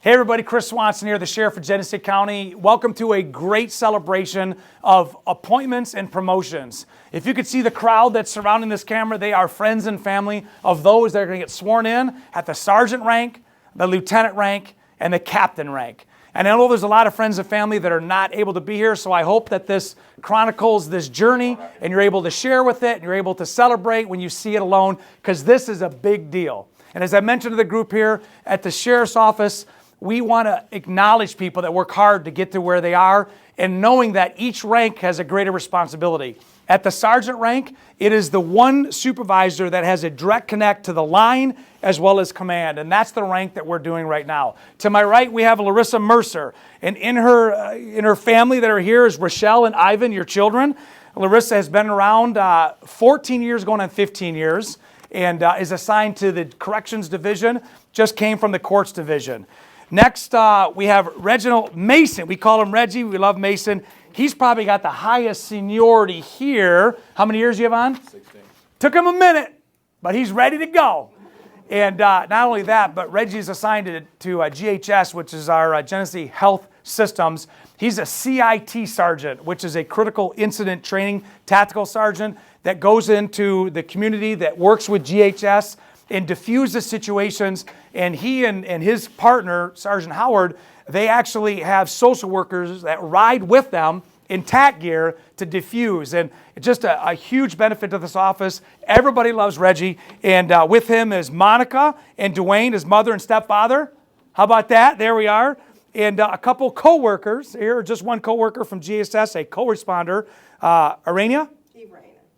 Hey everybody, Chris Swanson here, the Sheriff of Genesee County. Welcome to a great celebration of appointments and promotions. If you could see the crowd that's surrounding this camera, they are friends and family of those that are going to get sworn in at the sergeant rank, the lieutenant rank, and the captain rank. And I know there's a lot of friends and family that are not able to be here, so I hope that this chronicles this journey and you're able to share with it and you're able to celebrate when you see it alone, because this is a big deal. And as I mentioned to the group here at the Sheriff's Office, we want to acknowledge people that work hard to get to where they are, and knowing that each rank has a greater responsibility. At the sergeant rank, it is the one supervisor that has a direct connect to the line as well as command, and that's the rank that we're doing right now. To my right, we have Larissa Mercer, and in her family that are here is Rochelle and Ivan, your children. Larissa has been around 14 years, going on 15 years, and is assigned to the Corrections Division, just came from the Courts Division. Next, we have Reginald Mason. We call him Reggie. We love Mason. He's probably got the highest seniority here. How many years do you have on? 16. Took him a minute, but he's ready to go. And not only that, but Reggie's assigned to GHS, which is our Genesee Health Systems. He's a CIT sergeant, which is a critical incident training tactical sergeant that goes into the community that works with GHS and diffuses situations. And he and his partner, Sergeant Howard, they actually have social workers that ride with them in TAC gear to diffuse. And it's just a huge benefit to this office. Everybody loves Reggie. And with him is Monica and Dwayne, his mother and stepfather. How about that? There we are. And a couple co-workers here, just one co-worker from GSS, a co-responder. Arania?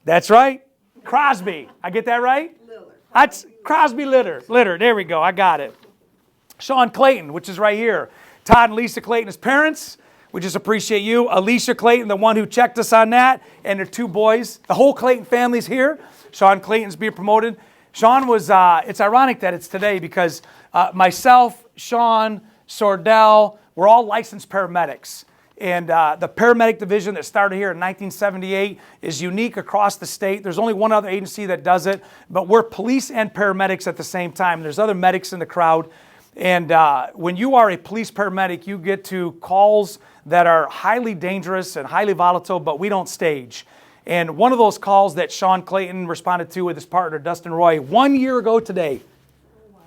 That's right. Crosby. I get that right? That's Crosby Litter. There we go. I got it. Sean Clayton, which is right here. Todd and Lisa Clayton, his parents. We just appreciate you. Alicia Clayton, the one who checked us on that, and their two boys. The whole Clayton family's here. Sean Clayton's being promoted. Sean was, it's ironic that it's today because myself, Sean, Sordell, we're all licensed paramedics. And the paramedic division that started here in 1978 is unique across the state. There's only one other agency that does it, but we're police and paramedics at the same time. There's other medics in the crowd. And when you are a police paramedic, you get to calls that are highly dangerous and highly volatile, but we don't stage. And one of those calls that Sean Clayton responded to with his partner, Dustin Roy, 1 year ago today,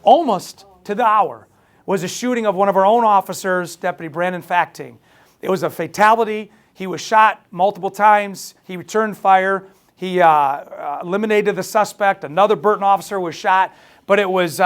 almost to the hour, was a shooting of one of our own officers, Deputy Brandon Facting. It was a fatality. He was shot multiple times. He returned fire. He eliminated the suspect. Another Burton officer was shot. But it was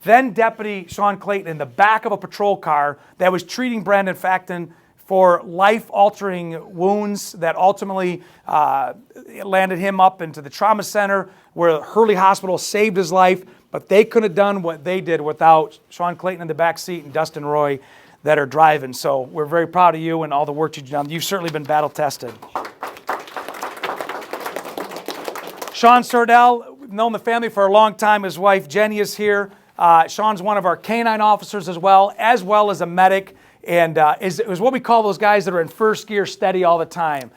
then Deputy Sean Clayton in the back of a patrol car that was treating Brandon Facton for life-altering wounds that ultimately landed him up into the trauma center where Hurley Hospital saved his life. But they couldn't have done what they did without Sean Clayton in the back seat and Dustin Roy that are driving. So we're very proud of you and all the work you've done. You've certainly been battle tested. Sean Sordell, we've known the family for a long time. His wife Jenny is here. Sean's one of our canine officers as well as a medic, and is what we call those guys that are in first gear steady all the time.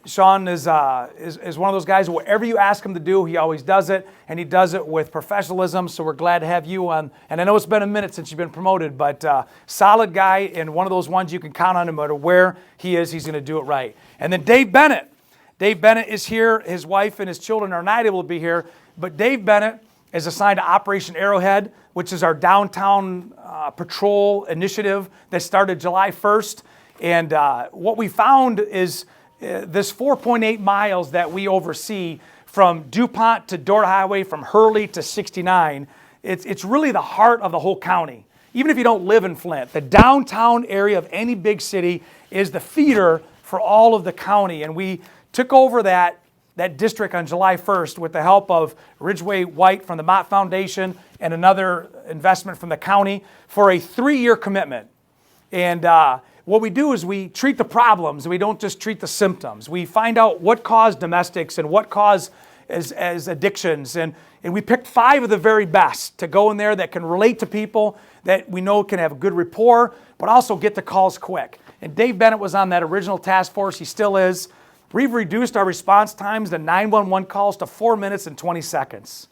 Sean is one of those guys, whatever you ask him to do, he always does it, and he does it with professionalism, so we're glad to have you on. And I know it's been a minute since you've been promoted, but solid guy and one of those ones you can count on, no matter where he is, he's going to do it right. And then Dave Bennett. Dave Bennett is here. His wife and his children are not able to be here, but Dave Bennett is assigned to Operation Arrowhead, which is our downtown patrol initiative that started July 1st. And what we found is this 4.8 miles that we oversee from DuPont to Dorr Highway, from Hurley to 69, it's really the heart of the whole county. Even if you don't live in Flint, the downtown area of any big city is the feeder for all of the county. And we took over that district on July 1st with the help of Ridgway White from the Mott Foundation and another investment from the county for a 3-year commitment. And what we do is we treat the problems. We don't just treat the symptoms. We find out what caused domestics and what caused as addictions. And we picked 5 of the very best to go in there that can relate to people, that we know can have good rapport, but also get the calls quick. And Dave Bennett was on that original task force. He still is. We've reduced our response times to 911 calls to 4 minutes and 20 seconds.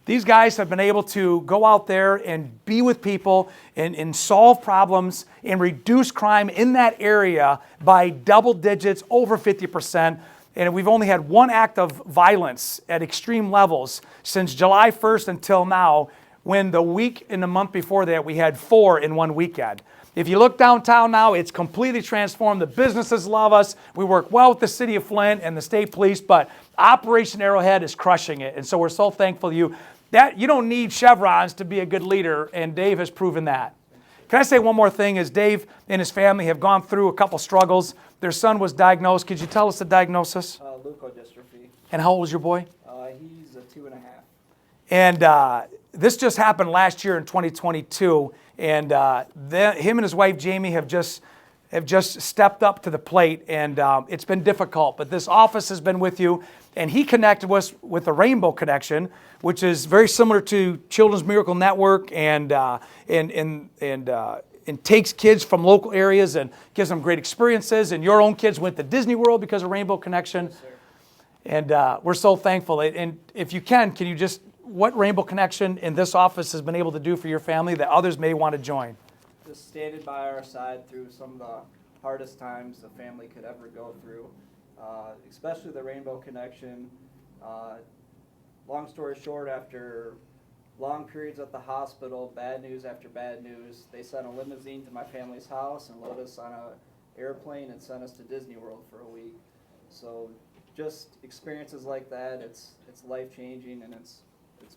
These guys have been able to go out there and be with people and solve problems and reduce crime in that area by double digits, over 50%. And we've only had one act of violence at extreme levels since July 1st until now, when the week and the month before that, we had 4 in one weekend. If you look downtown now, it's completely transformed. The businesses love us. We work well with the city of Flint and the state police, but Operation Arrowhead is crushing it. And so we're so thankful to you. That you don't need chevrons to be a good leader, and Dave has proven that. Can I say one more thing? As Dave and his family have gone through a couple struggles, their son was diagnosed. Could you tell us the diagnosis? Leukodystrophy. And how old was your boy? He's a 2.5. And this just happened last year in 2022, and him and his wife Jamie have just stepped up to the plate, and it's been difficult. But this office has been with you, and he connected us with the Rainbow Connection, which is very similar to Children's Miracle Network, and takes kids from local areas and gives them great experiences. And your own kids went to Disney World because of Rainbow Connection. Yes, sir. And we're so thankful. And if you can you just, what Rainbow Connection in this office has been able to do for your family that others may want to join? Just standing by our side through some of the hardest times a family could ever go through, especially the Rainbow Connection. Long story short, after long periods at the hospital, bad news after bad news, they sent a limousine to my family's house and loaded us on an airplane and sent us to Disney World for a week. So just experiences like that, it's life-changing, and it's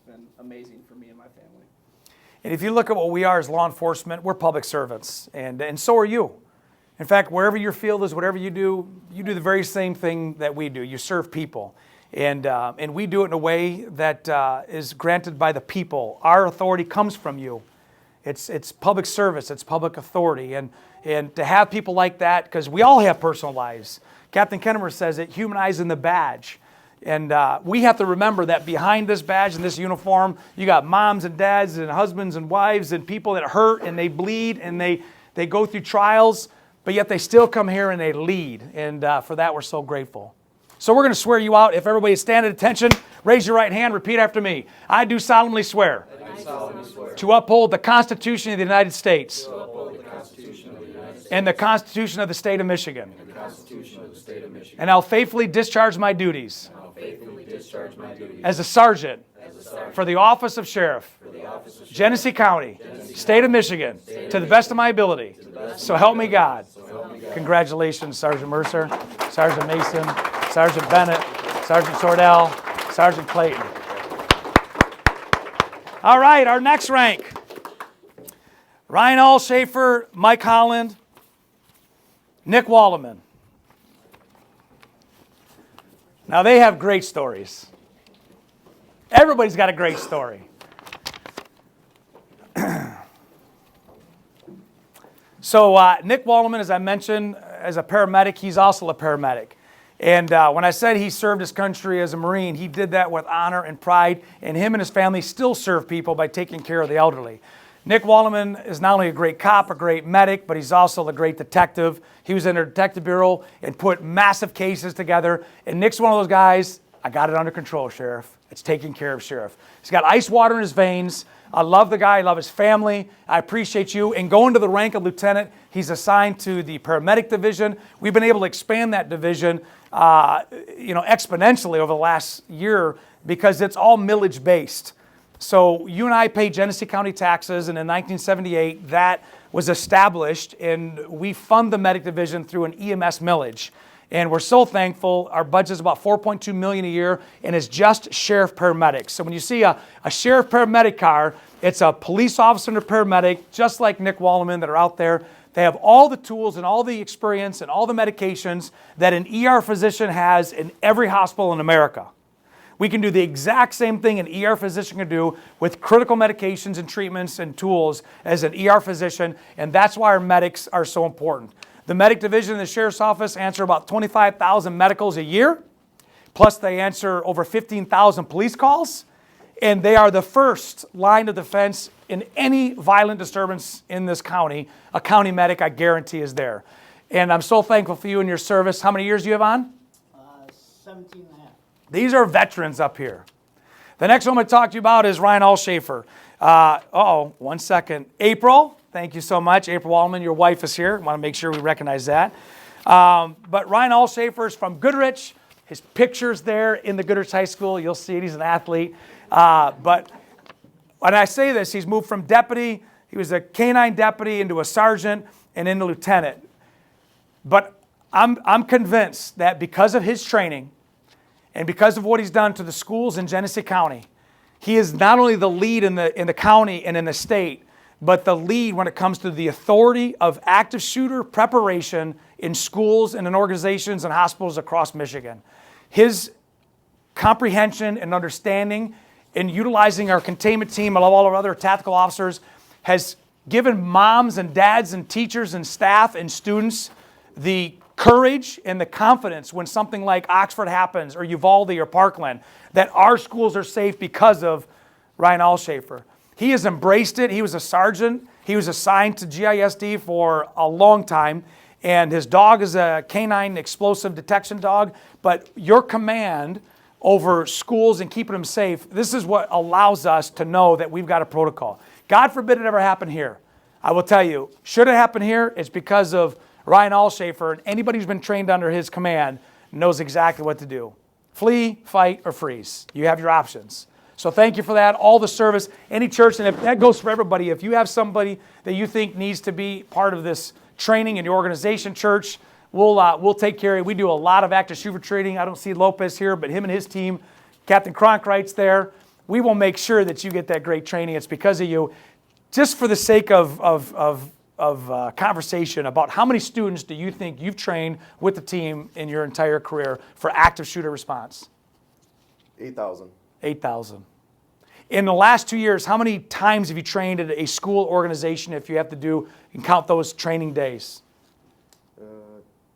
been amazing for me and my family. And if you look at what we are as law enforcement, we're public servants, and so are you. In fact, wherever your field is, whatever you do the very same thing that we do. You serve people. And we do it in a way that is granted by the people. Our authority comes from you. It's public service. It's public authority. And to have people like that, because we all have personal lives. Captain Kennemer says it, humanizing the badge. And we have to remember that behind this badge and this uniform, you got moms and dads and husbands and wives and people that hurt and they bleed and they go through trials, but yet they still come here and they lead. And for that, we're so grateful. So we're going to swear you out. If everybody stand at attention, raise your right hand, repeat after me. I do solemnly swear, to uphold the Constitution of the United States and the Constitution of the State of Michigan. And I'll faithfully discharge my duties as a sergeant for the office of Sheriff, Genesee County, State of Michigan, to the best of my ability. So help me God. Congratulations, Sergeant Mercer, Sergeant Mason, Sergeant Bennett, Sergeant Sordell, Sergeant Clayton. All right, our next rank. Ryan Allshafer, Mike Holland, Nick Walleman. Now they have great stories. Everybody's got a great story. So Nick Walleman, as I mentioned, as a paramedic, he's also a paramedic. And when I said he served his country as a Marine, he did that with honor and pride, and him and his family still serve people by taking care of the elderly. Nick Walleman is not only a great cop, a great medic, but he's also a great detective. He was in the detective bureau and put massive cases together. And Nick's one of those guys, I got it under control, Sheriff. It's taking care of, Sheriff. He's got ice water in his veins. I love the guy. I love his family. I appreciate you. And going to the rank of lieutenant, he's assigned to the paramedic division. We've been able to expand that division exponentially over the last year because it's all millage based. So you and I pay Genesee County taxes, and in 1978, that was established, and we fund the medic division through an EMS millage. And we're so thankful. Our budget is about $4.2 million a year, and it's just sheriff paramedics. So when you see a sheriff paramedic car, it's a police officer and a paramedic, just like Nick Walleman, that are out there. They have all the tools and all the experience and all the medications that an ER physician has in every hospital in America. We can do the exact same thing an ER physician can do with critical medications and treatments and tools as an ER physician, and that's why our medics are so important. The medic division in the sheriff's office answer about 25,000 medicals a year, plus they answer over 15,000 police calls, and they are the first line of defense in any violent disturbance in this county. A county medic, I guarantee, is there. And I'm so thankful for you and your service. How many years do you have on? 17 and a half. These are veterans up here. The next one I'm going to talk to you about is Ryan Allshafer. One second. April, thank you so much. April Allman, your wife is here. I want to make sure we recognize that. But Ryan Allshafer is from Goodrich. His picture's there in the Goodrich High School. You'll see it. He's an athlete. But when I say this, he's moved from deputy. He was a canine deputy into a sergeant and into lieutenant. But I'm convinced that because of his training and because of what he's done to the schools in Genesee County, he is not only the lead in the county and in the state, but the lead when it comes to the authority of active shooter preparation in schools and in organizations and hospitals across Michigan. His comprehension and understanding in utilizing our containment team and all our other tactical officers has given moms and dads and teachers and staff and students the courage and the confidence when something like Oxford happens or Uvalde or Parkland, that our schools are safe because of Ryan Allshafer. He has embraced it. He was a sergeant. He was assigned to GISD for a long time, and his dog is a canine explosive detection dog. But your command over schools and keeping them safe, this is what allows us to know that we've got a protocol. God forbid it ever happen here. I will tell you, should it happen here, it's because of Ryan Allshafer, and anybody who's been trained under his command knows exactly what to do. Flee, fight, or freeze. You have your options. So thank you for that. All the service, any church, and if that goes for everybody. If you have somebody that you think needs to be part of this training in your organization, church, we'll take care of it. We do a lot of active shooter training. I don't see Lopez here, but him and his team, Captain Cronkright's there. We will make sure that you get that great training. It's because of you. Just for the sake of conversation about how many students do you think you've trained with the team in your entire career for active shooter response? 8,000. 8,000. In the last 2 years, how many times have you trained at a school organization if you have to do and count those training days?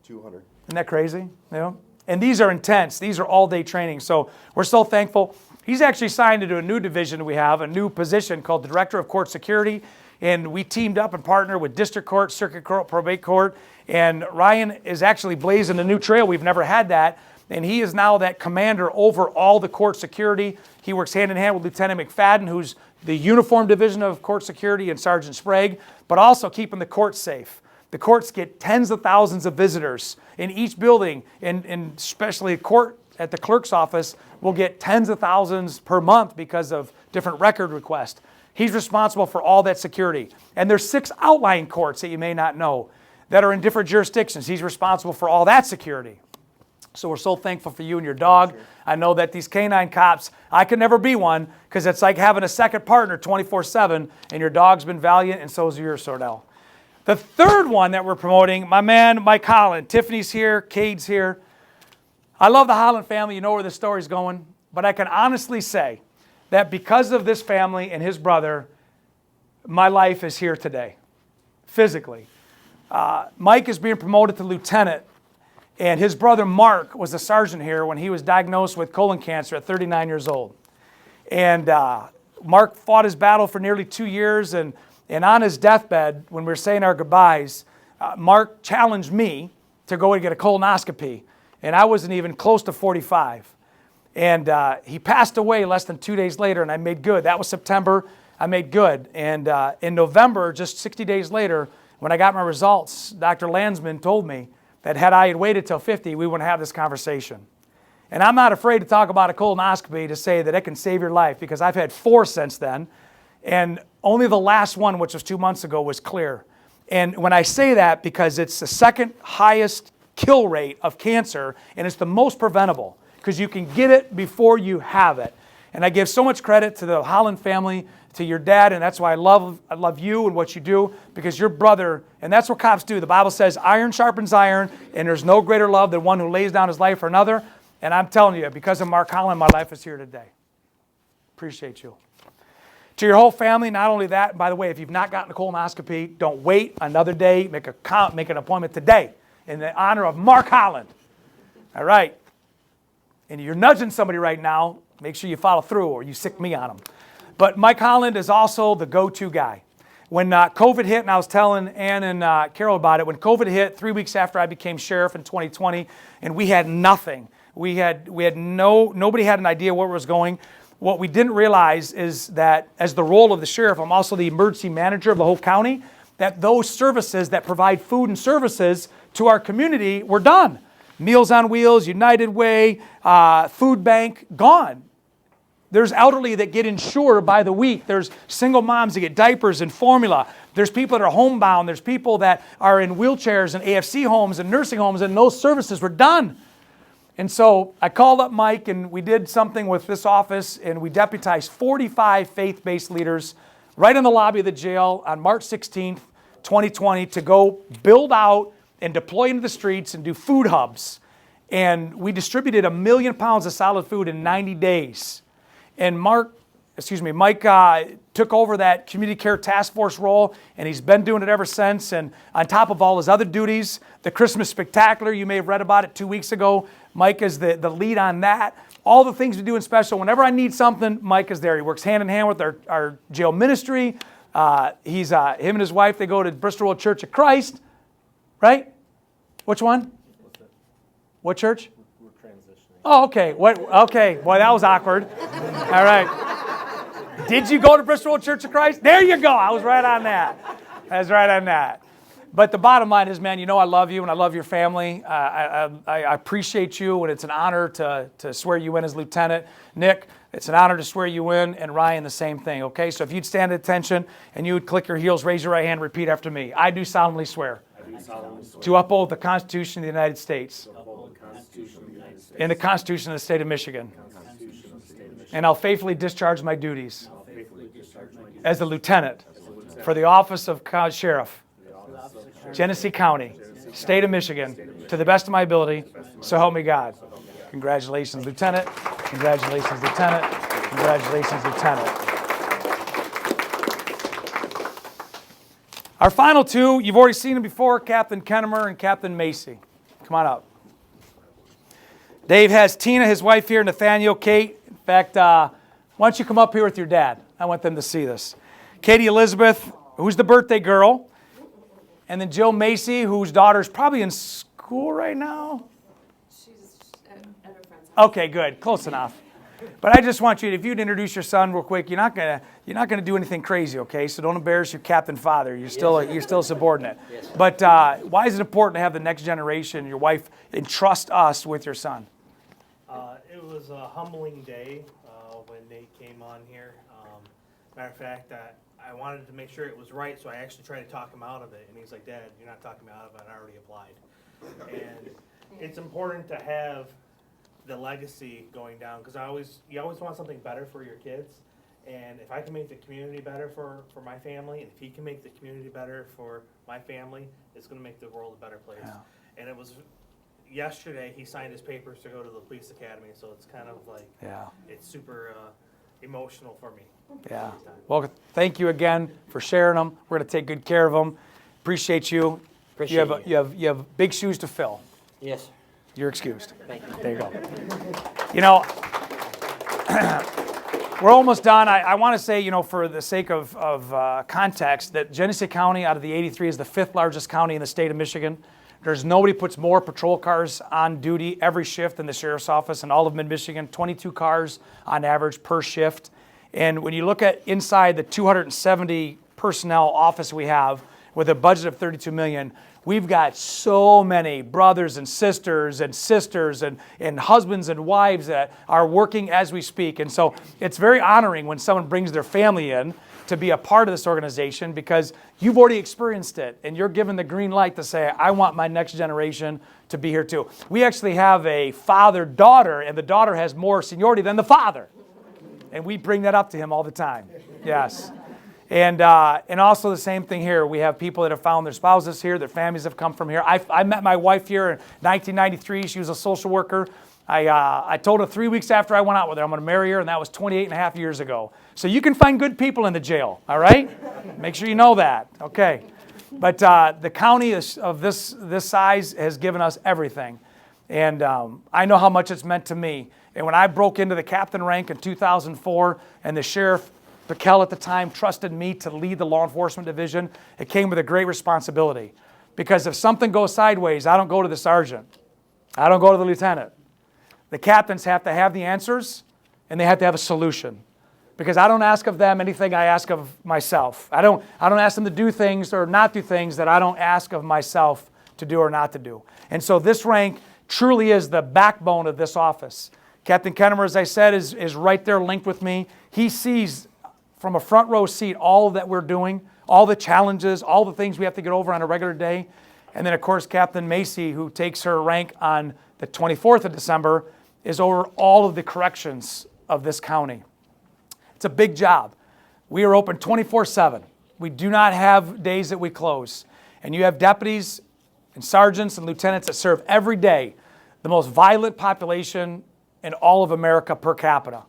200. Isn't that crazy? You know? And these are intense. These are all-day training. So we're so thankful. He's actually signed into a new division we have, a new position called the Director of Court Security. And we teamed up and partnered with District Court, Circuit Court, Probate Court. And Ryan is actually blazing a new trail. We've never had that. And he is now that commander over all the court security. He works hand in hand with Lieutenant McFadden, who's the uniform division of court security, and Sergeant Sprague, but also keeping the courts safe. The courts get tens of thousands of visitors in each building, and especially court at the clerk's office will get tens of thousands per month because of different record requests. He's responsible for all that security. And there's 6 outlying courts that you may not know that are in different jurisdictions. He's responsible for all that security. So we're so thankful for you and your dog. Sure. I know that these canine cops, I could never be one because it's like having a second partner 24/7, and your dog's been valiant, and so is yours, Sordell. The third one that we're promoting, my man, Mike Holland. Tiffany's here, Cade's here. I love the Holland family. You know where the story's going. But I can honestly say that because of this family and his brother, my life is here today, physically. Mike is being promoted to lieutenant, and his brother Mark was a sergeant here when he was diagnosed with colon cancer at 39 years old. And Mark fought his battle for nearly 2 years, and on his deathbed, when we were saying our goodbyes, Mark challenged me to go and get a colonoscopy, and I wasn't even close to 45. And he passed away less than 2 days later, and I made good. That was September. I made good. And in November, just 60 days later, when I got my results, Dr. Landsman told me that had I had waited till 50, we wouldn't have this conversation. And I'm not afraid to talk about a colonoscopy to say that it can save your life, because I've had 4 since then, and only the last one, which was 2 months ago, was clear. And when I say that, because it's the second highest kill rate of cancer, and it's the most preventable, because you can get it before you have it. And I give so much credit to the Holland family, to your dad, and that's why I love you and what you do, because your brother, and that's what cops do. The Bible says iron sharpens iron, and there's no greater love than one who lays down his life for another. And I'm telling you, because of Mark Holland, my life is here today. Appreciate you. To your whole family, not only that, by the way, if you've not gotten a colonoscopy, don't wait another day. Make an appointment today in the honor of Mark Holland. All right. And you're nudging somebody right now, make sure you follow through or you sick me on them. But Mike Holland is also the go-to guy. When COVID hit, and I was telling Ann and Carol about it, when COVID hit 3 weeks after I became sheriff in 2020, and we had nothing. Nobody had an idea where it was going. what we didn't realize is that as the role of the sheriff, I'm also the emergency manager of the whole county, that those services that provide food and services to our community were done. Meals on Wheels, United Way, food bank, gone. There's elderly that get insured by the week. There's single moms that get diapers and formula. There's people that are homebound. There's people that are in wheelchairs and AFC homes and nursing homes, and those services were done. And so I called up Mike, and we did something with this office, and we deputized 45 faith-based leaders right in the lobby of the jail on March 16th, 2020, to go build out and deploy into the streets and do food hubs. And we distributed 1 million pounds of solid food in 90 days. And Mike took over that community care task force role, and he's been doing it ever since. And on top of all his other duties, the Christmas Spectacular, you may have read about it 2 weeks ago. Mike is the lead on that. All the things we do in special. Whenever I need something, Mike is there. He works hand in hand with our jail ministry. Him and his wife, they go to Bristol Road Church of Christ, right? Which one? What church? We're transitioning. Oh, okay. Okay. Boy, that was awkward. All right. Did you go to Bristol Road Church of Christ? There you go. I was right on that. But the bottom line is, man, you know I love you and I love your family. I appreciate you, and it's an honor to swear you in as lieutenant. Nick, it's an honor to swear you in, and Ryan, the same thing, okay? So if you'd stand at attention and you would click your heels, raise your right hand, repeat after me. I do solemnly swear to uphold the Constitution of the United States and the Constitution of the State of Michigan. And I'll faithfully discharge my duties as the lieutenant for the office of Sheriff, Genesee County, State of Michigan, to the best of my ability, so help me God. Congratulations, Lieutenant. Congratulations, Lieutenant. Congratulations, Lieutenant. Our final two, you've already seen them before, Captain Kennemer and Captain Macy. Come on up. Dave has Tina, his wife here, Nathaniel, Kate. In fact, why don't you come up here with your dad? I want them to see this. Katie Elizabeth, who's the birthday girl. And then Jill Macy, whose daughter's probably in school right now. She's at her friend's house. Okay, good. Close enough. But I just want you, if you'd introduce your son real quick, you're not gonna do anything crazy, okay? So don't embarrass your captain father. You're still a subordinate. Yes. But why is it important to have the next generation, your wife, entrust us with your son? It was a humbling day when Nate came on here. Matter of fact, I wanted to make sure it was right, so I actually tried to talk him out of it. And he's like, "Dad, you're not talking me out of it. I already applied." And it's important to have the legacy going down, because you always want something better for your kids. And if I can make the community better for my family, and if he can make the community better for my family, it's going to make the world a better place. Yeah. And it was yesterday he signed his papers to go to the police academy, so it's kind of like, it's super emotional for me. Yeah. Well, thank you again for sharing them. We're going to take good care of them. Appreciate you. You have big shoes to fill. Yes. You're excused. Thank you. There you go. You know, we're almost done. I want to say, for the sake of context, that Genesee County out of the 83 is the 5th largest county in the state of Michigan. There's nobody puts more patrol cars on duty every shift than the sheriff's office in all of mid-Michigan, 22 cars on average per shift. And when you look at inside the 270 personnel office we have with a budget of $32 million, we've got so many brothers and sisters and husbands and wives that are working as we speak. And so it's very honoring when someone brings their family in to be a part of this organization, because you've already experienced it and you're given the green light to say, I want my next generation to be here too. We actually have a father-daughter, and the daughter has more seniority than the father. And we bring that up to him all the time. Yes. And also the same thing here. We have people that have found their spouses here, their families have come from here. I met my wife here in 1993. She was a social worker. I told her 3 weeks after I went out with her, I'm going to marry her, and that was 28 and a half years ago. So you can find good people in the jail, all right? Make sure you know that, okay? But the county of this size has given us everything. And I know how much it's meant to me. And when I broke into the captain rank in 2004, and the sheriff, Piquel at the time, trusted me to lead the law enforcement division, it came with a great responsibility. Because if something goes sideways, I don't go to the sergeant. I don't go to the lieutenant. The captains have to have the answers, and they have to have a solution. Because I don't ask of them anything I ask of myself. I don't ask them to do things or not do things that I don't ask of myself to do or not to do. And so this rank truly is the backbone of this office. Captain Kennemer, as I said, is right there linked with me. He sees from a front row seat all that we're doing, all the challenges, all the things we have to get over on a regular day. And then, of course, Captain Macy, who takes her rank on the 24th of December, is over all of the corrections of this county. It's a big job. We are open 24/7. We do not have days that we close. And you have deputies and sergeants and lieutenants that serve every day the most violent population in all of America per capita.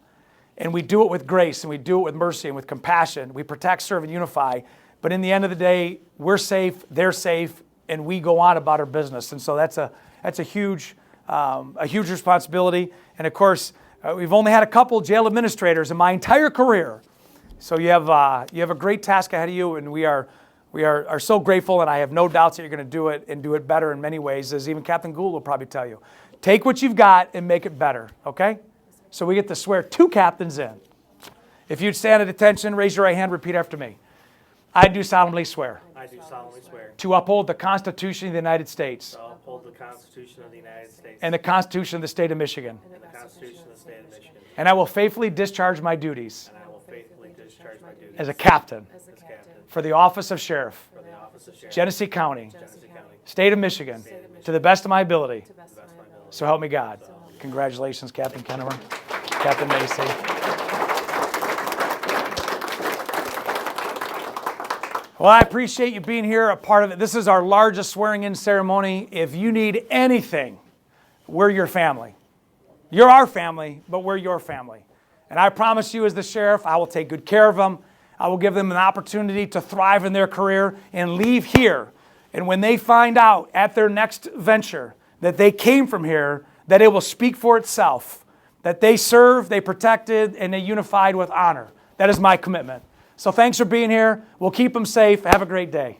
And we do it with grace, and we do it with mercy and with compassion. We protect, serve, and unify. But in the end of the day, we're safe, they're safe, and we go on about our business. And so that's a huge responsibility. And of course, we've only had a couple jail administrators in my entire career. So you have a great task ahead of you, and we are so grateful, and I have no doubts that you're going to do it and do it better in many ways, as even Captain Gould will probably tell you. Take what you've got and make it better, okay? So we get to swear 2 captains in. If you'd stand at attention, raise your right hand, repeat after me. I do solemnly swear I do solemnly swear to uphold the Constitution of the United States to uphold the Constitution of the United States and the Constitution of the State of Michigan, and the Constitution of the State of Michigan, and I will faithfully discharge my duties and I will faithfully discharge my duties as a captain As a captain for the office of Sheriff, for the office of Sheriff, Genesee County, Genesee County, State of Michigan, to the best of my ability. to best of my ability. So help me God. Congratulations, Captain Kennemer, Captain Macy. Well, I appreciate you being here, a part of it. This is our largest swearing-in ceremony. If you need anything, we're your family. You're our family, but we're your family. And I promise you, as the sheriff, I will take good care of them. I will give them an opportunity to thrive in their career and leave here. And when they find out at their next venture that they came from here, that it will speak for itself, that they served, they protected, and they unified with honor. That is my commitment. So thanks for being here. We'll keep them safe. Have a great day.